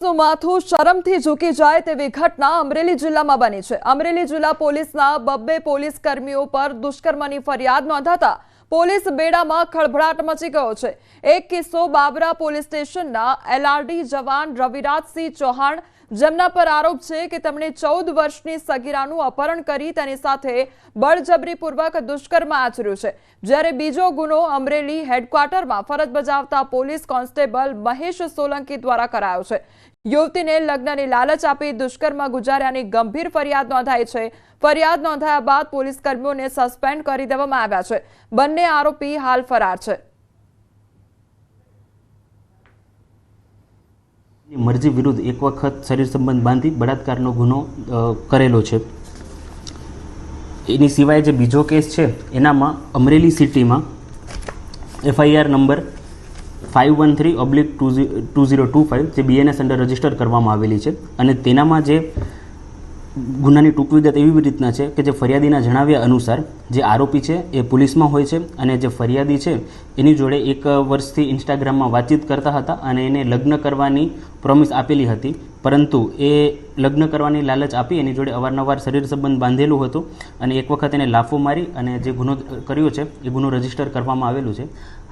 માથું શરમથી ઝૂકી જાય તેવી ઘટના અમરેલી જિલ્લામાં બની છે। અમરેલી જિલ્લા પોલીસના 2 પોલીસ કર્મીઓ પર દુષ્કર્મની ફરિયાદ નોંધાતા પોલીસ બેડામાં ખળભળાટ મચી ગયો છે। એક કિસ્સો બાબરા પોલીસ સ્ટેશનના એલઆરડી જવાન રવિરાજસિંહ ચૌહાણ જેમના પર આરોપ છે કે તેમણે 14 વર્ષની સગીરાનું અપહરણ કરી તેની સાથે બળજબરીપૂર્વક દુષ્કર્મ આચર્યું છે। જ્યારે બીજો ગુનો અમરેલી હેડક્વાર્ટરમાં ફરજ બજાવતા પોલીસ કોન્સ્ટેબલ મહેશ સોલંકી દ્વારા કરાયો છે। યુવતીને લગ્નની લાલચ આપી દુષ્કર્મ ગુજાર્યાની ગંભીર ફરિયાદ નોંધાઈ છે। ફરિયાદ નોંધાયા બાદ પોલીસ કર્મીઓને સસ્પેન્ડ કરી દેવામાં આવ્યા છે। બંને આરોપી હાલ ફરાર છે। મરજી વિરુદ્ધ એક વખત શરીર સંબંધ બાંધી બળાત્કારનો ગુનો કરેલો છે। એની સિવાય જે બીજો કેસ છે એનામાં અમરેલી સિટીમાં FIR નંબર 513/2025 જે BNS અંડર રજીસ્ટર કરવામાં આવેલી છે અને તેનામાં જે ગુનાની ટૂંક વિગત એવી રીતના છે કે જે ફરિયાદીના જણાવ્યા અનુસાર જે આરોપી છે એ પોલીસમાં હોય છે અને જે ફરિયાદી છે એની જોડે 1 વર્ષથી ઇન્સ્ટાગ્રામમાં વાતચીત કરતા હતા અને એને લગ્ન કરવાની પ્રોમિસ આપેલી હતી, પરંતુ એ લગ્ન કરવાની લાલચ આપી એની જોડે અવારનવાર શરીર સંબંધ બાંધેલું હતું અને એક વખત એને લાફો મારી અને જે ગુનો કર્યો છે એ ગુનો રજીસ્ટર કરવામાં આવેલું છે।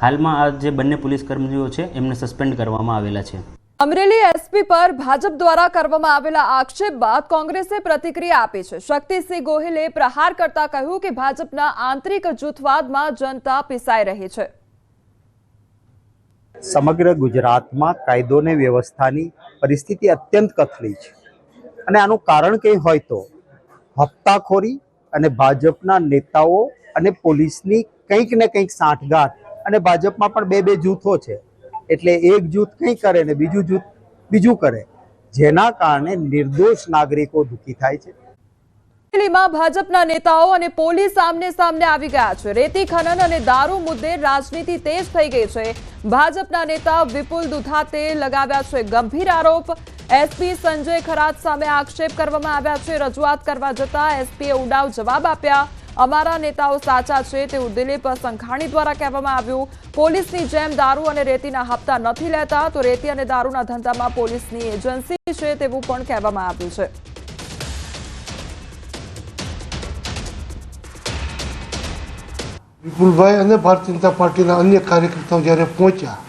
હાલમાં આ જે બંને પોલીસ કર્મીઓ છે એમને સસ્પેન્ડ કરવામાં આવેલા છે। અમરેલી એસપી પર ભાજપ દ્વારા કરવામાં આવેલા આક્ષેપ બાદ કોંગ્રેસે પ્રતિક્રિયા આપી છે। શક્તિસિંહ ગોહિલે પ્રહાર કરતા કહ્યું કે ભાજપના આંતરિક જૂથવાદમાં જનતા પીસાઈ રહી છે। સમગ્ર ગુજરાતમાં કાયદો અને વ્યવસ્થાની પરિસ્થિતિ અત્યંત કથળી છે અને આનું કારણ કંઈ હોય તો હપ્તાખોરી અને ભાજપના નેતાઓ અને પોલીસની કંઈક ને કંઈક સાંઠગાંઠ અને ભાજપમાં પણ બે જૂથો છે એટલે એક જૂથ કંઈ કરે ને બીજું જૂથ બીજું કરે, જેના કારણે નિર્દોષ નાગરિકો દુઃખી થાય છે। અમરેલીમાં ભાજપના નેતાઓ અને પોલીસ સામને સામને આવી ગયા છે। રેતી ખનન અને દારૂ મુદ્દે રાજનીતિ તેજ થઈ ગઈ છે। ભાજપના નેતા વિપુલ દુધાતે લગાવ્યા છે ગંભીર આરોપ। એસપી સંજય ખરાત સામે આક્ષેપ કરવામાં આવ્યા છે। રજૂઆત કરવા જતા એસપીએ ઉડાવ જવાબ આપ્યા। અમારા નેતાઓ સાચા છે તેવું દિલીપ સંઘાણી દ્વારા કહેવામાં આવ્યું। પોલીસની જેમ દારૂ અને રેતીના હપ્તા નથી લેતા તો રેતી અને દારૂના ધંધામાં પોલીસની એજન્સી છે તેવું પણ કહેવામાં આવ્યું છે। વિપુલભાઈ અને ભારતીય જનતા પાર્ટીના અન્ય કાર્યકર્તાઓ જ્યારે પહોંચ્યા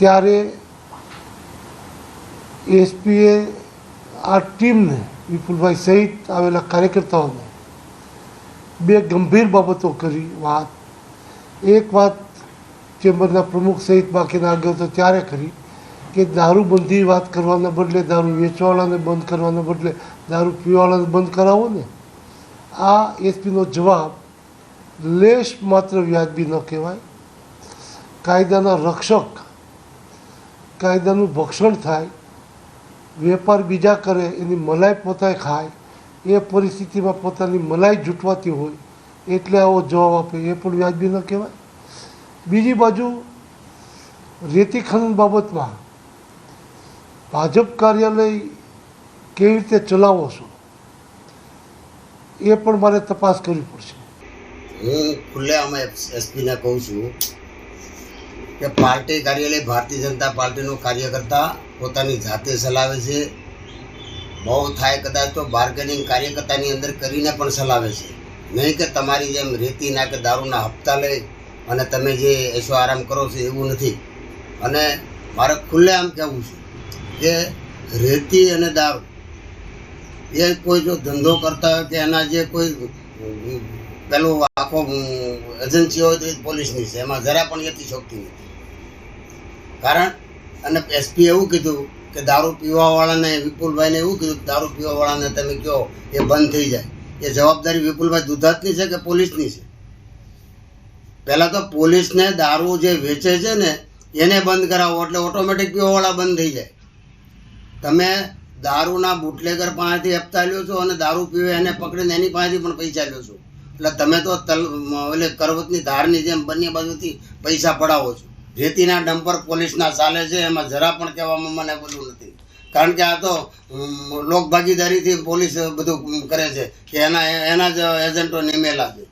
ત્યારે એસપીએ આ ટીમને વિપુલભાઈ સહિત આવેલા કાર્યકર્તાઓને 2 ગંભીર બાબતો કરી વાત। એક વાત ચેમ્બરના પ્રમુખ સહિત બાકીના આગેવાનો ત્યારે કરી કે દારૂબંધી વાત કરવાના બદલે દારૂ વેચવાવાળાને બંધ કરવાના બદલે દારૂ પીવાવાળાને બંધ કરાવો ને, આ એસપીનો જવાબ લેશ માત્ર વ્યાજબી ન કહેવાય। કાયદાના રક્ષક કાયદાનું ભક્ષણ થાય, વેપાર બીજા કરે એની મલાઈ પોતાએ ખાય, એ પરિસ્થિતિમાં પોતાની મલાઈ જૂટવાતી હોય એટલે આવો જવાબ આપે એ પણ વ્યાજબી ન કહેવાય। બીજી બાજુ રેતી ખનન બાબતમાં ભાજપ કાર્યાલય કેવી રીતે ચલાવો છો એ પણ મારે તપાસ કરવી પડશે। હું ખુલ્લેઆમ એસપીને કહું છું કે પાર્ટી કાર્યાલય ભારતીય જનતા પાર્ટીનો કાર્યકર્તા પોતાની જાતે ચલાવે છે। બહુ થાય કદાચ તો બાર્ગેનિંગ કાર્યકર્તાની અંદર કરીને પણ ચલાવે છે, નહીં કે તમારી જેમ રેતીના કે દારૂના હપ્તા લઈ અને તમે જે એસો આરામ કરો છો એવું નથી। અને મારે ખુલ્લેઆમ કહેવું છે કે રેતી અને દારૂ એ કોઈ જો ધંધો કરતા હોય કે એના જે કોઈ પેલું આખો એજન્સી હોય તો એ પોલીસની છે, એમાં જરા પણ એથી શોખતી નથી। કારણ અને એસપી એવું કીધું કે દારૂ પીવાવાળાને વિપુલભાઈને એવું કીધું કે દારૂ પીવાવાળાને તમે કહો એ બંધ થઈ જાય, એ જવાબદારી વિપુલભાઈ દુધાતની છે કે પોલીસની છે? પહેલાં તો પોલીસને દારૂ જે વેચે છે ને એને બંધ કરાવો એટલે ઓટોમેટિક પીવાવાળા બંધ થઈ જાય। તમે દારૂના બુટલેગર પાસેથી હપ્તા લ્યો છો અને દારૂ પીવે એને પકડીને એની પાસેથી પણ પૈસા લ્યો છો, એટલે તમે તો એટલે કરવતની ધારની જેમ બંને બાજુથી પૈસા પડાવો છો। રેતીના ડમ્પર પોલીસના ચાલે છે, એમાં જરા પણ કહેવામાં મને બોલવું નથી, કારણ કે આ તો લોકભાગીદારીથી પોલીસ બધું કરે છે કે એના જ એજન્ટો નિમેલા છે।